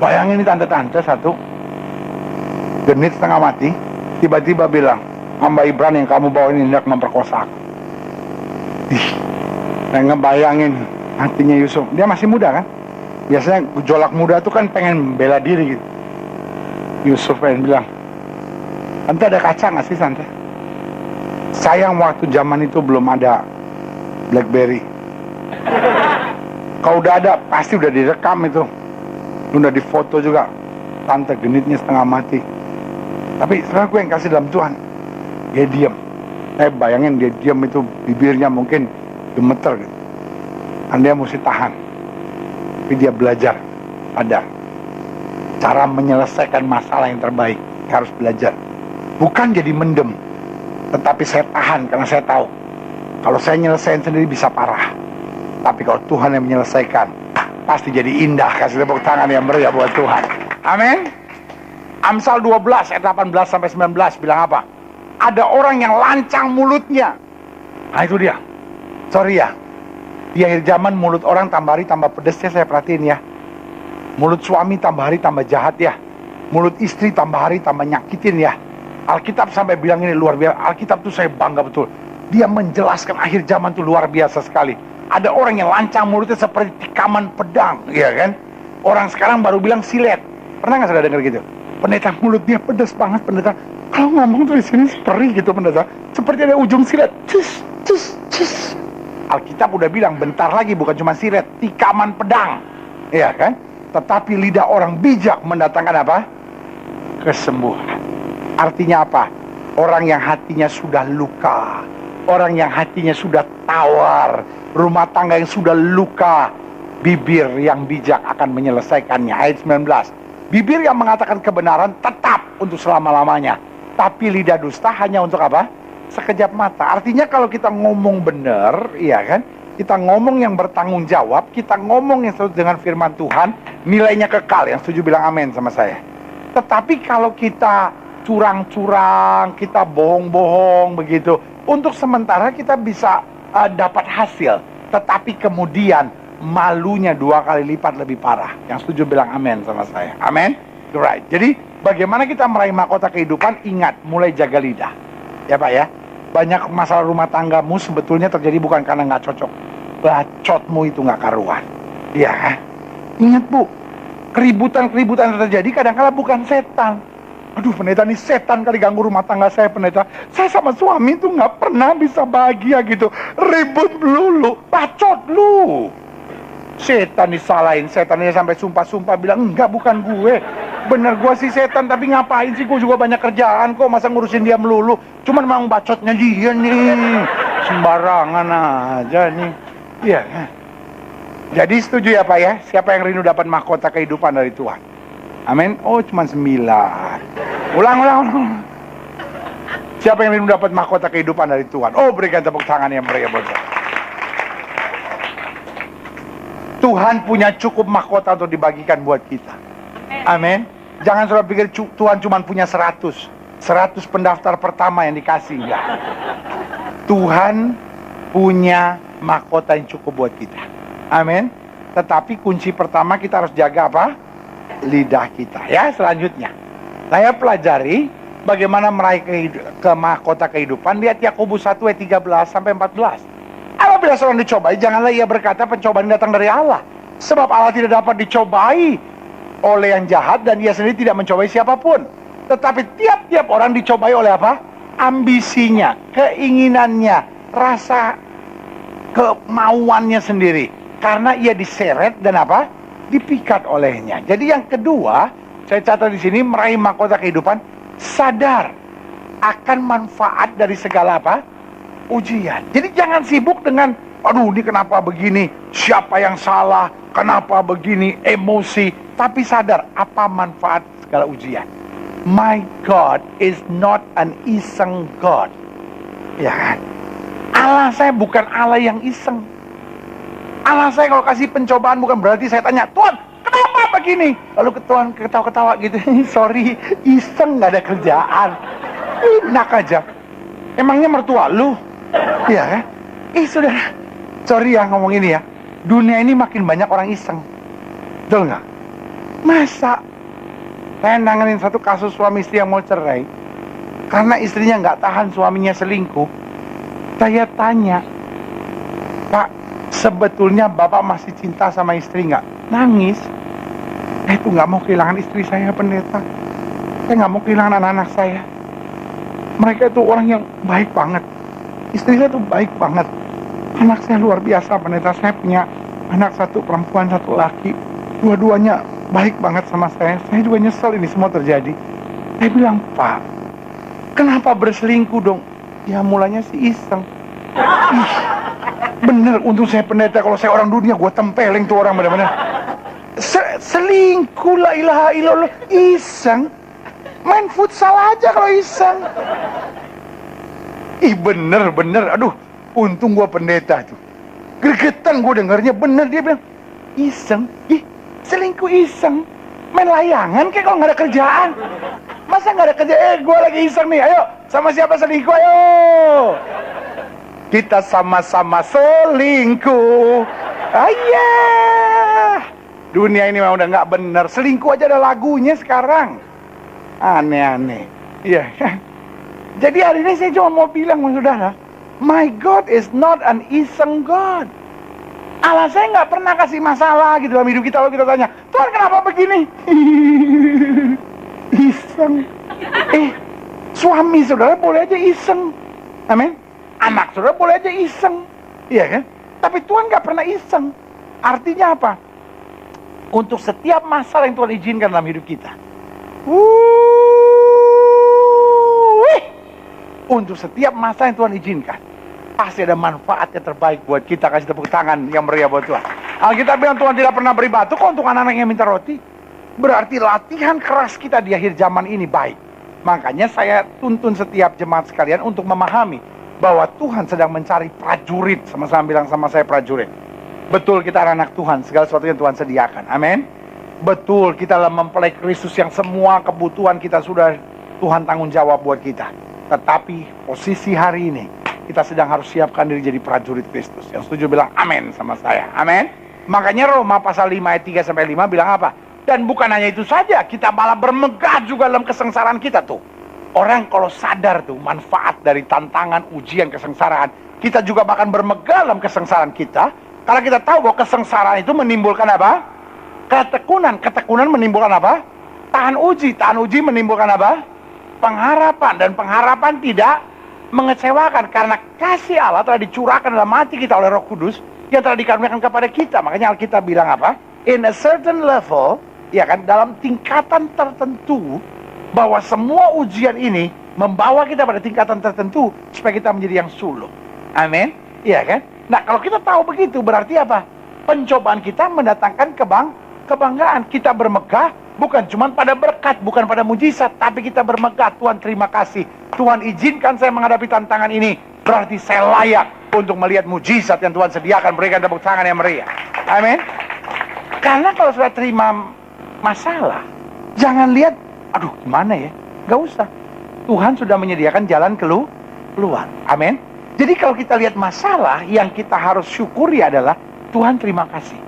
Bayangin ini tante-tante satu, genit setengah mati, tiba-tiba bilang, hamba Ibran yang kamu bawa ini hendak memperkosa aku. Saya ngebayangin hatinya Yusuf. Dia masih muda kan? Biasanya gejolak muda tuh kan pengen bela diri gitu. Yusuf pengen bilang, tante ada kaca gak sih tante? Sayang waktu zaman itu belum ada BlackBerry. Kalau udah ada pasti udah direkam itu, udah difoto juga. Tante genitnya setengah mati. Tapi setelah gue yang kasih dalam Tuhan, dia diam. Saya bayangin dia diam itu, bibirnya mungkin gemeter gitu. Dan dia mesti tahan. Tapi dia belajar ada cara menyelesaikan masalah yang terbaik. Dia harus belajar. Bukan jadi mendem, tetapi saya tahan karena saya tahu kalau saya nyelesain sendiri bisa parah. Tapi kalau Tuhan yang menyelesaikan, pasti jadi indah. Kasih tepuk tangan yang meriah buat Tuhan. Amin. Amsal 12 ayat 18 sampai 19 bilang apa? Ada orang yang lancang mulutnya. Nah itu dia. Sorry ya, di akhir zaman mulut orang tambah hari tambah pedes ya, saya perhatiin ya. Mulut suami tambah hari tambah jahat ya. Mulut istri tambah hari tambah nyakitin ya. Alkitab sampai bilang ini luar biasa. Alkitab tuh saya bangga betul. Dia menjelaskan akhir zaman tuh luar biasa sekali. Ada orang yang lancang mulutnya seperti tikaman pedang, ya kan? Orang sekarang baru bilang silet. Pernah nggak saudara dengar gitu? Pendeta mulutnya pedas banget pendeta. Kalau ngomong tuh di sini perih gitu pendeta. Seperti ada ujung silet. Cus, cus, cus. Alkitab udah bilang bentar lagi bukan cuma silet, tikaman pedang, ya kan? Tetapi lidah orang bijak mendatangkan apa? Kesembuhan. Artinya apa? Orang yang hatinya sudah luka, orang yang hatinya sudah tawar, rumah tangga yang sudah luka, bibir yang bijak akan menyelesaikannya. Ayat 19. Bibir yang mengatakan kebenaran tetap untuk selama-lamanya, tapi lidah dusta hanya untuk apa? Sekejap mata. Artinya kalau kita ngomong benar, iya kan? Kita ngomong yang bertanggung jawab, kita ngomong yang sesuai dengan firman Tuhan, nilainya kekal. Yang setuju bilang amin sama saya. Tetapi kalau kita curang-curang, kita bohong-bohong begitu, untuk sementara kita bisa dapat hasil, tetapi kemudian malunya 2 kali lipat lebih parah. Yang setuju bilang amin sama saya. Amin. Right. Jadi bagaimana kita meraih mahkota kehidupan? Ingat, mulai jaga lidah. Ya Pak ya. Banyak masalah rumah tanggamu sebetulnya terjadi bukan karena nggak cocok. Bacotmu itu nggak karuan. Ya. Ingat Bu, keributan-keributan yang terjadi kadang-kala bukan setan. Aduh pendeta, ini setan kali ganggu rumah tangga saya pendeta. Saya sama suami tuh nggak pernah bisa bahagia gitu. Ribut melulu, bacot lu. Setan disalahin, setannya sampai sumpah-sumpah bilang, enggak bukan gue. Bener gue sih setan, tapi ngapain sih, gue juga banyak kerjaan kok, masa ngurusin dia melulu. Cuman memang bacotnya dia nih, sembarangan aja nih. Iya. Jadi setuju ya Pak ya, siapa yang rindu dapat mahkota kehidupan dari Tuhan? Amin. Oh cuma 9. Ulang. Siapa yang rindu dapat mahkota kehidupan dari Tuhan? Oh berikan tepuk tangan yang meriah buat saya. Tuhan punya cukup mahkota untuk dibagikan buat kita. Amin. Jangan saudara pikir Tuhan cuma punya 100 pendaftar pertama yang dikasih. Enggak. Tuhan punya mahkota yang cukup buat kita. Amin. Tetapi kunci pertama kita harus jaga apa? Lidah kita. Ya selanjutnya, saya pelajari bagaimana meraih ke mahkota kehidupan. Lihat Yakobus 1 ayat 13 sampai 14. Apabila seorang dicobai, janganlah ia berkata pencobaan datang dari Allah. Sebab Allah tidak dapat dicobai oleh yang jahat, dan ia sendiri tidak mencobai siapapun. Tetapi tiap-tiap orang dicobai oleh apa? Ambisinya, keinginannya, rasa kemauannya sendiri. Karena ia diseret dan apa? Dipikat olehnya. Jadi yang kedua, saya catat di sini, meraih mahkota kehidupan, sadar akan manfaat dari segala apa? Ujian. Jadi jangan sibuk dengan, aduh ini kenapa begini, siapa yang salah, kenapa begini, emosi. Tapi sadar apa manfaat segala ujian. My God is not an iseng God. Ya kan? Allah saya bukan Allah yang iseng. Allah saya kalau kasih pencobaan bukan berarti saya tanya, Tuhan kenapa begini? Lalu Tuhan ketawa-ketawa gitu, sorry, iseng, gak ada kerjaan, enak aja. Emangnya mertua lu? Iya kan? Saudara, sorry ya ngomong ini ya, dunia ini makin banyak orang iseng. Betul gak? Masa saya nanganin satu kasus suami istri yang mau cerai karena istrinya gak tahan suaminya selingkuh. Saya tanya, Pak, sebetulnya Bapak masih cinta sama istri nggak? Nangis. Saya itu nggak mau kehilangan istri saya, pendeta. Saya nggak mau kehilangan anak-anak saya. Mereka itu orang yang baik banget. Istri saya itu baik banget. Anak saya luar biasa, pendeta. Saya punya anak satu perempuan, satu laki. Dua-duanya baik banget sama saya. Saya juga nyesel ini semua terjadi. Saya bilang, Pak, kenapa berselingkuh dong? Ya mulanya sih iseng. Ih, bener, untung saya pendeta. Kalau saya orang dunia, gue tempeleng tuh orang bener-bener. Selingkuh, la ilaha illallah, iseng. Main futsal aja kalau iseng. Ih bener, aduh, untung gue pendeta tuh. Gregetan gue dengarnya, bener. Dia bilang, iseng. Ih, selingkuh iseng. Main layangan kayak kalau gak ada kerjaan. Masa gak ada kerjaan? Gue lagi iseng nih, ayo. Sama siapa selingkuh, ayo. Kita sama-sama selingkuh. Ayah. Dunia ini memang udah gak bener. Selingkuh aja ada lagunya sekarang. Aneh-aneh. Iya kan? Jadi hari ini saya cuma mau bilang sama saudara, my God is not an iseng God. Allah saya gak pernah kasih masalah gitu dalam hidup kita. Lalu kita tanya, Tuhan kenapa begini? Iseng. Suami saudara boleh aja iseng. Amin. Anak saudara boleh aja iseng. Iya kan? Tapi Tuhan gak pernah iseng. Artinya apa? Untuk setiap masalah yang Tuhan izinkan dalam hidup kita, untuk setiap masalah yang Tuhan izinkan, pasti ada manfaat yang terbaik buat kita. Kasih tepuk tangan yang meriah buat Tuhan. Alkitab bilang Tuhan tidak pernah beri batu kok untuk anak-anak yang minta roti. Berarti latihan keras kita di akhir zaman ini baik. Makanya saya tuntun setiap jemaat sekalian untuk memahami bahwa Tuhan sedang mencari prajurit. Sama-sama bilang sama saya, prajurit. Betul, kita anak Tuhan, segala sesuatu yang Tuhan sediakan. Amin. Betul, kita dalam mempelai Kristus yang semua kebutuhan kita sudah Tuhan tanggung jawab buat kita. Tetapi posisi hari ini kita sedang harus siapkan diri jadi prajurit Kristus. Yang setuju bilang amin sama saya. Amin. Makanya Roma pasal 5 ayat 3 sampai 5 bilang apa? Dan bukan hanya itu saja, kita malah bermegah juga dalam kesengsaraan kita tuh. Orang kalau sadar tuh manfaat dari tantangan, ujian, kesengsaraan, kita juga bahkan bermegah dalam kesengsaraan kita. Karena kita tahu bahwa kesengsaraan itu menimbulkan apa? Ketekunan. Ketekunan menimbulkan apa? Tahan uji menimbulkan apa? Pengharapan. Dan pengharapan tidak mengecewakan. Karena kasih Allah telah dicurahkan dalam hati kita oleh Roh Kudus yang telah dikaruniakan kepada kita. Makanya Alkitab bilang apa? In a certain level, ya kan, dalam tingkatan tertentu, bahwa semua ujian ini membawa kita pada tingkatan tertentu supaya kita menjadi yang sulung. Amin. Iya kan? Nah, kalau kita tahu begitu, berarti apa? Pencobaan kita mendatangkan kebanggaan. Kita bermegah bukan cuma pada berkat, bukan pada mujizat, tapi kita bermegah. Tuhan terima kasih. Tuhan izinkan saya menghadapi tantangan ini. Berarti saya layak untuk melihat mujizat yang Tuhan sediakan. Berikan tepuk tangan yang meriah. Amin. Karena kalau sudah terima masalah, jangan lihat, aduh gimana ya? Gak usah. Tuhan sudah menyediakan jalan keluar. Amin. Jadi kalau kita lihat masalah, yang kita harus syukuri adalah Tuhan terima kasih.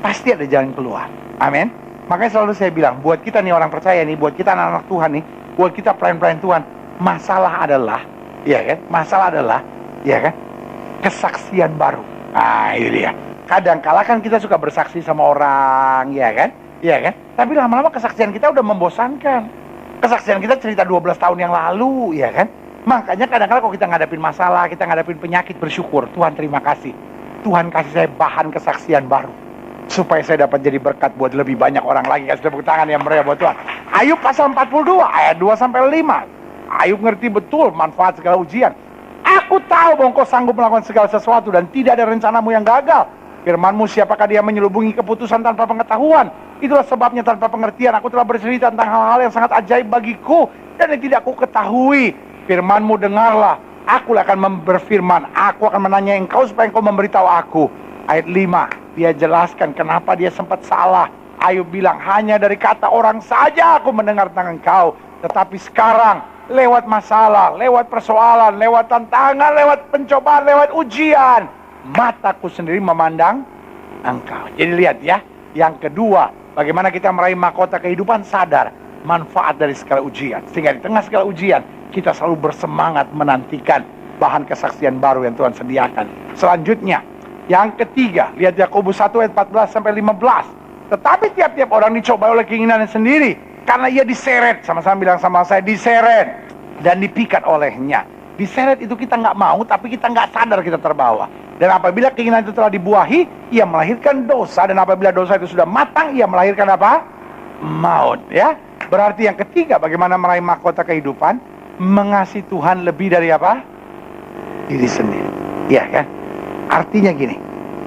Pasti ada jalan keluar. Amin. Makanya selalu saya bilang, buat kita nih orang percaya nih, buat kita anak-anak Tuhan nih, buat kita pelayan-pelayan Tuhan. Masalah adalah, ya kan? Masalah adalah, ya kan? Kesaksian baru. Nah, itu dia. Kadang-kala kan kita suka bersaksi sama orang, ya kan? Ya kan? Tapi lama-lama kesaksian kita udah membosankan. Kesaksian kita cerita 12 tahun yang lalu, ya kan? Makanya kadang-kala kalau kita ngadapin masalah, kita ngadapin penyakit, bersyukur. Tuhan terima kasih. Tuhan kasih saya bahan kesaksian baru. Supaya saya dapat jadi berkat buat lebih banyak orang lagi. Kasih tepuk tangan yang meriah buat Tuhan. Ayub pasal 42, ayat 2-5. Ayub ngerti betul manfaat segala ujian. Aku tahu bahwa engkau sanggup melakukan segala sesuatu dan tidak ada rencanamu yang gagal. Firman-Mu, siapakah dia menyelubungi keputusan tanpa pengetahuan? Itulah sebabnya tanpa pengertian aku telah bercerita tentang hal-hal yang sangat ajaib bagiku dan yang tidak aku ketahui. Firman-Mu dengarlah, aku akan berfirman, aku akan menanya engkau supaya engkau memberitahu aku. Ayat 5, dia jelaskan kenapa dia sempat salah. Ayub bilang, hanya dari kata orang saja aku mendengar tentang engkau. Tetapi sekarang, lewat masalah, lewat persoalan, lewat tantangan, lewat pencobaan, lewat ujian, mataku sendiri memandang engkau. Jadi lihat ya, yang kedua, bagaimana kita meraih mahkota kehidupan, sadar manfaat dari segala ujian. Sehingga di tengah segala ujian, kita selalu bersemangat menantikan bahan kesaksian baru yang Tuhan sediakan. Selanjutnya, yang ketiga, lihat Yakobus 1 ayat 14-15. Tetapi tiap-tiap orang dicoba oleh keinginannya sendiri, karena ia diseret, sama-sama bilang sama saya, diseret dan dipikat olehnya. Diseret itu kita nggak mau, tapi kita nggak sadar kita terbawa. Dan apabila keinginan itu telah dibuahi, ia melahirkan dosa. Dan apabila dosa itu sudah matang, ia melahirkan apa? Maut, ya. Berarti yang ketiga, bagaimana meraih mahkota kehidupan? Mengasihi Tuhan lebih dari apa? Diri sendiri. Ya kan? Artinya gini,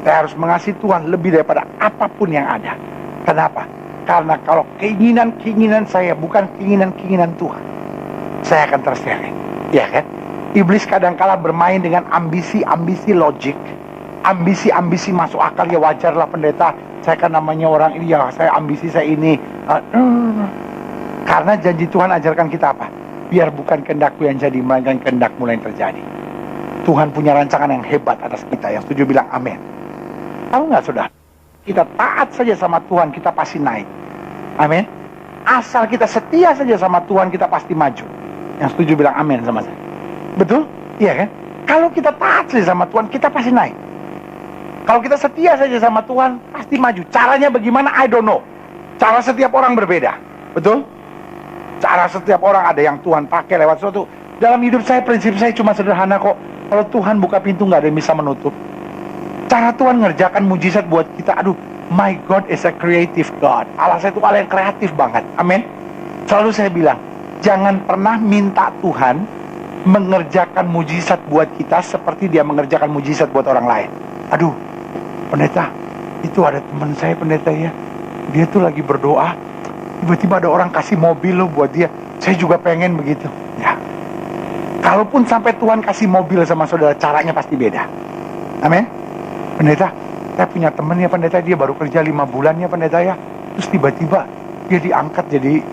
saya harus mengasihi Tuhan lebih daripada apapun yang ada. Kenapa? Karena kalau keinginan-keinginan saya bukan keinginan-keinginan Tuhan, saya akan terseret. Ya kan? Iblis kadang-kala bermain dengan ambisi-ambisi logik, ambisi-ambisi masuk akal. Ya wajarlah pendeta, saya kan namanya orang ini, ya saya ambisi saya ini. Karena janji Tuhan ajarkan kita apa? Biar bukan kehendakku yang jadi, melainkan kehendak-Mu yang terjadi. Tuhan punya rancangan yang hebat atas kita. Yang setuju bilang amin. Tahu nggak saudara? Kita taat saja sama Tuhan, kita pasti naik. Amin. Asal kita setia saja sama Tuhan, kita pasti maju. Yang setuju bilang amin sama saya. Betul? Iya kan? Kalau kita taat saja sama Tuhan, kita pasti naik. Kalau kita setia saja sama Tuhan, pasti maju. Caranya bagaimana? I don't know. Cara setiap orang berbeda. Betul? Cara setiap orang ada yang Tuhan pakai lewat sesuatu. Dalam hidup saya, prinsip saya cuma sederhana kok. Kalau Tuhan buka pintu, nggak ada yang bisa menutup. Cara Tuhan ngerjakan mujizat buat kita, aduh, my God is a creative God. Allah saya itu Allah yang kreatif banget. Amin. Selalu saya bilang, jangan pernah minta Tuhan mengerjakan mujizat buat kita seperti dia mengerjakan mujizat buat orang lain. Aduh, pendeta, itu ada teman saya pendeta ya, dia tuh lagi berdoa, tiba-tiba ada orang kasih mobil loh buat dia. Saya juga pengen begitu. Ya, kalaupun sampai Tuhan kasih mobil sama saudara, caranya pasti beda. Amin. Pendeta, saya punya teman ya pendeta, dia baru kerja 5 bulan ya pendeta ya, terus tiba-tiba dia diangkat jadi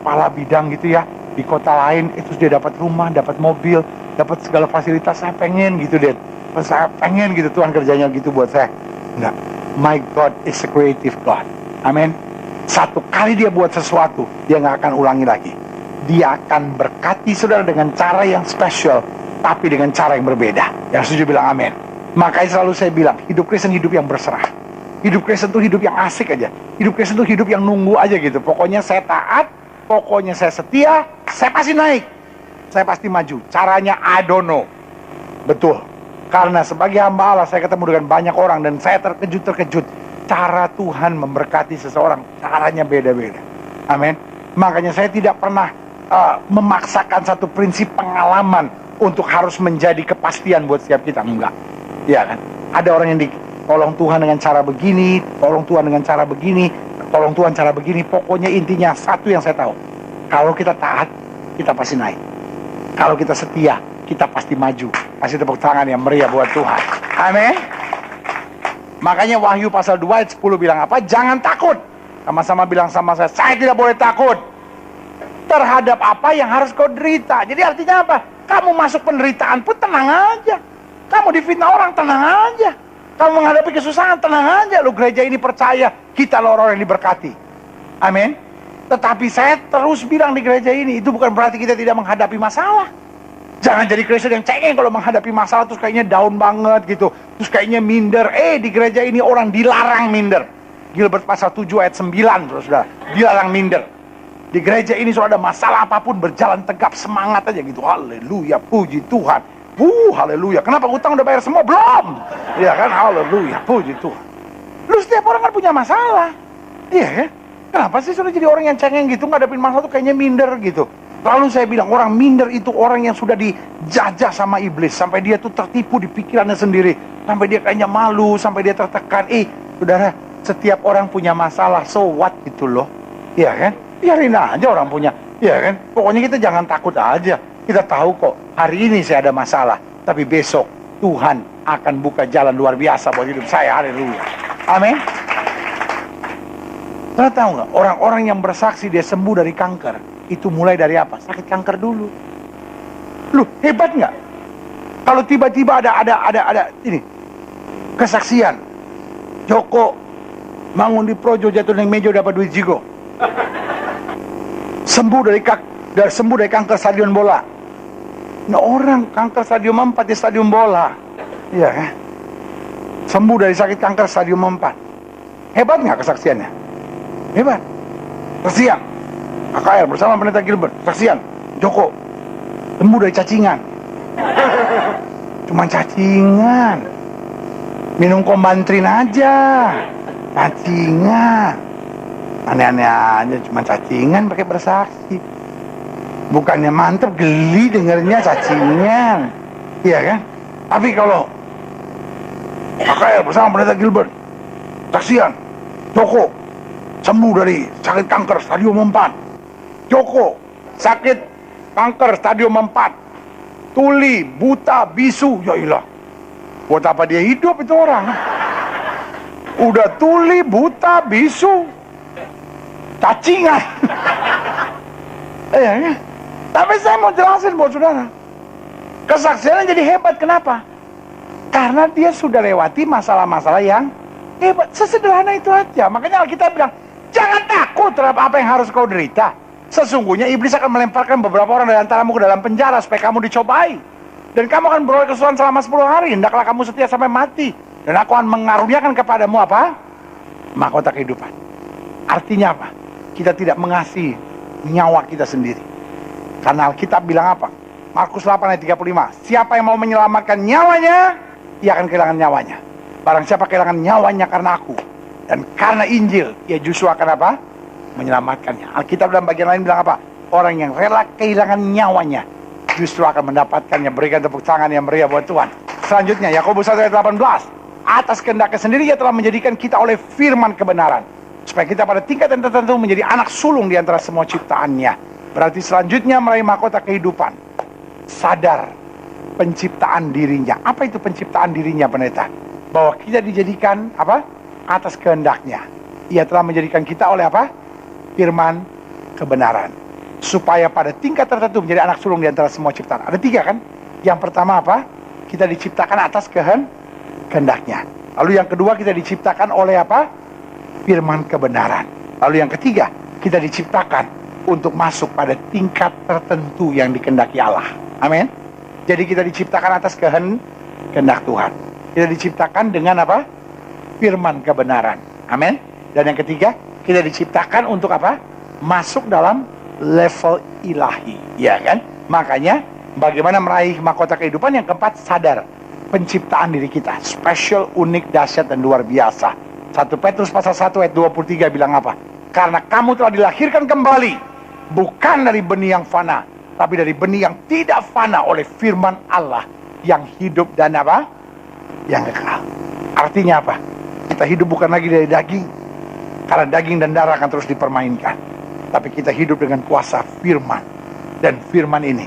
kepala bidang gitu ya di kota lain. Terus dia dapat rumah, dapat mobil, dapat segala fasilitas. Saya pengen gitu deh, saya pengen gitu Tuhan kerjanya gitu buat saya. Enggak, my God is a creative God. Amin. Satu kali dia buat sesuatu, dia nggak akan ulangi lagi. Dia akan berkati saudara dengan cara yang spesial, tapi dengan cara yang berbeda. Yang setuju bilang amin. Makanya selalu saya bilang, hidup Kristen hidup yang berserah. Hidup Kristen itu hidup yang asik aja. Hidup Kristen itu hidup yang nunggu aja gitu. Pokoknya saya taat, pokoknya saya setia, saya pasti naik, saya pasti maju. Caranya I don't know. Betul. Karena sebagai hamba Allah, saya ketemu dengan banyak orang dan saya terkejut-terkejut. Cara Tuhan memberkati seseorang, caranya beda-beda. Amin. Makanya saya tidak pernah memaksakan satu prinsip pengalaman untuk harus menjadi kepastian buat setiap kita. Enggak. Ya kan? Ada orang yang tolong Tuhan dengan cara begini, tolong Tuhan dengan cara begini, tolong Tuhan cara begini. Pokoknya intinya satu yang saya tahu, kalau kita taat, kita pasti naik. Kalau kita setia, kita pasti maju. Kasih tepuk tangan yang meriah buat Tuhan. Amin. Makanya Wahyu pasal 2 ayat 10 bilang apa? Jangan takut. Sama-sama bilang sama saya tidak boleh takut terhadap apa yang harus kau derita. Jadi artinya apa? Kamu masuk penderitaan pun tenang aja. Kamu difitnah orang, tenang aja. Kamu menghadapi kesusahan, tenang aja. Lu gereja ini percaya kita loh orang yang diberkati. Amin. Tetapi saya terus bilang di gereja ini, itu bukan berarti kita tidak menghadapi masalah. Jangan jadi Kristen yang cengeng kalau menghadapi masalah terus kayaknya down banget gitu. Terus kayaknya minder. Di gereja ini orang dilarang minder. Gilbert pasal 7 ayat 9, saudara. Dilarang minder. Di gereja ini kalau ada masalah apapun, berjalan tegap, semangat aja gitu. Haleluya, puji Tuhan. Haleluya. Kenapa utang udah bayar semua? Belum. Ya kan, haleluya, puji Tuhan. Lu setiap orang kan punya masalah. Iya kan? Kenapa sih sudah jadi orang yang cengeng gitu, ngadepin masalah tuh kayaknya minder gitu. Lalu saya bilang, orang minder itu orang yang sudah dijajah sama iblis. Sampai dia tuh tertipu di pikirannya sendiri. Sampai dia kayaknya malu, sampai dia tertekan. Saudara, setiap orang punya masalah, so what gitu loh. Iya kan? Biarin aja orang punya. Iya kan? Pokoknya kita jangan takut aja. Kita tahu kok, hari ini saya ada masalah. Tapi besok, Tuhan akan buka jalan luar biasa buat hidup saya. Haleluya. Amin. Saudara tahu nggak, orang-orang yang bersaksi dia sembuh dari kanker, itu mulai dari apa? Sakit kanker dulu. Loh, hebat nggak? Kalau tiba-tiba ada ini kesaksian, Joko bangun di projo jatuh dari meja dapat duit jigo, sembuh dari kanker stadion bola. Nah, orang kanker stadium 4 di stadium bola, iya kan? Sembuh dari sakit kanker stadium 4. Hebat nggak kesaksiannya? Hebat. Saksian AKL bersama pendeta Gilbert. Saksian Joko sembuh dari cacingan. Cuman cacingan, minum kombantrin aja, cacingan. Aneh-aneh aja, cuman cacingan pakai bersaksi. Bukannya mantep, geli dengernya cacingan. Iya kan? Tapi kalau AKL bersama pendeta Gilbert, saksian Joko sembuh dari sakit kanker stadium 4. Joko sakit kanker stadium 4. Tuli, buta, bisu. Ya ilah, buat apa dia hidup itu orang? Udah tuli, buta, bisu, cacingan. Ya. Tapi saya mau jelasin buat saudara, kesaksiannya jadi hebat. Kenapa? Karena dia sudah lewati masalah-masalah yang hebat. Sesederhana itu aja. Makanya Alkitab bilang, jangan takut terhadap apa yang harus kau derita. Sesungguhnya iblis akan melemparkan beberapa orang dari antaramu ke dalam penjara supaya kamu dicobai. Dan kamu akan beroleh kesusahan selama 10 hari. Hendaklah kamu setia sampai mati. Dan aku akan mengaruniakan kepadamu apa? Mahkota kehidupan. Artinya apa? Kita tidak mengasihi nyawa kita sendiri. Karena Alkitab bilang apa? Markus 8 ayat 35. Siapa yang mau menyelamatkan nyawanya, ia akan kehilangan nyawanya. Barang siapa kehilangan nyawanya karena aku dan karena Injil, ia justru akan apa? Menyelamatkannya. Alkitab dalam bagian lain bilang apa? Orang yang rela kehilangan nyawanya justru akan mendapatkannya. Berikan tepuk tangan yang meriah buat Tuhan. Selanjutnya, Yakobus 1 ayat 18. Atas kehendaknya sendiri ia telah menjadikan kita oleh firman kebenaran, supaya kita pada tingkatan tertentu menjadi anak sulung di antara semua ciptaannya. Berarti selanjutnya meraih mahkota kehidupan. Sadar penciptaan dirinya. Apa itu penciptaan dirinya, pendeta? Bahwa kita dijadikan apa? Atas kehendaknya. Ia telah menjadikan kita oleh apa? Firman kebenaran. Supaya pada tingkat tertentu menjadi anak sulung di antara semua ciptaan. Ada 3 kan? Yang pertama apa? Kita diciptakan atas kehendaknya. Lalu yang kedua, kita diciptakan oleh apa? Firman kebenaran. Lalu yang ketiga, kita diciptakan untuk masuk pada tingkat tertentu yang dikehendaki Allah. Amin. Jadi kita diciptakan atas kehendak Tuhan. Kita diciptakan dengan apa? Firman kebenaran. Amin. Dan yang ketiga, kita diciptakan untuk apa? Masuk dalam level ilahi. Ya kan? Makanya bagaimana meraih mahkota kehidupan? Yang keempat, sadar penciptaan diri kita. Spesial, unik, dahsyat, dan luar biasa. 1 Petrus pasal 1 ayat 23 bilang apa? Karena kamu telah dilahirkan kembali, bukan dari benih yang fana, tapi dari benih yang tidak fana oleh firman Allah yang hidup dan apa? Yang kekal. Artinya apa? Kita hidup bukan lagi dari daging, karena daging dan darah akan terus dipermainkan. Tapi kita hidup dengan kuasa firman. Dan firman ini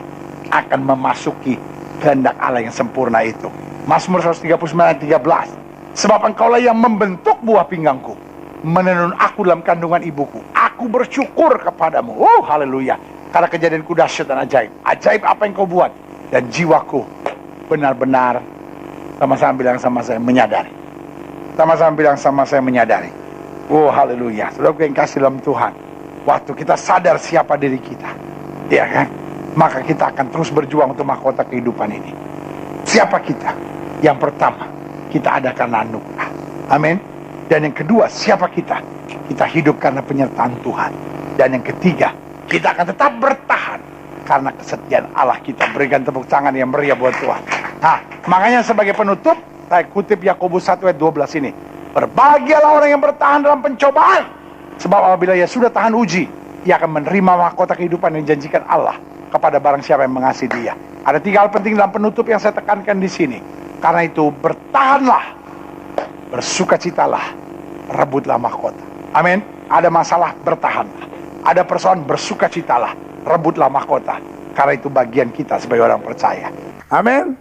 akan memasuki kehendak Allah yang sempurna itu. Mazmur 139 ayat 13. Sebab engkaulah yang membentuk buah pinggangku, menenun aku dalam kandungan ibuku. Aku bersyukur kepadamu. Oh, haleluya. Karena kejadianku dahsyat dan ajaib. Ajaib apa yang kau buat. Dan jiwaku benar-benar, sama-sama bilang sama saya, menyadari. Sama-sama bilang sama saya, menyadari. Oh, haleluya. Saudara yang kasih dalam Tuhan, Waktu kita sadar siapa diri kita, ya kan? Maka kita akan terus berjuang untuk mahkota kehidupan ini. Siapa kita? Yang pertama, kita ada karena anugerah. Amin. Dan yang kedua, siapa kita? Kita hidup karena penyertaan Tuhan. Dan yang ketiga, kita akan tetap bertahan karena kesetiaan Allah kita. Berikan tepuk tangan yang meriah buat Tuhan. Nah, makanya sebagai penutup, saya kutip Yakobus 1 ayat 12 ini. Berbahagialah orang yang bertahan dalam pencobaan. Sebab apabila ia sudah tahan uji, ia akan menerima mahkota kehidupan yang dijanjikan Allah kepada barang siapa yang mengasihi dia. Ada 3 hal penting dalam penutup yang saya tekankan di sini. Karena itu, bertahanlah, bersukacitalah, rebutlah mahkota. Amin. Ada masalah, bertahanlah. Ada persoalan, bersukacitalah, rebutlah mahkota. Karena itu bagian kita sebagai orang percaya. Amin.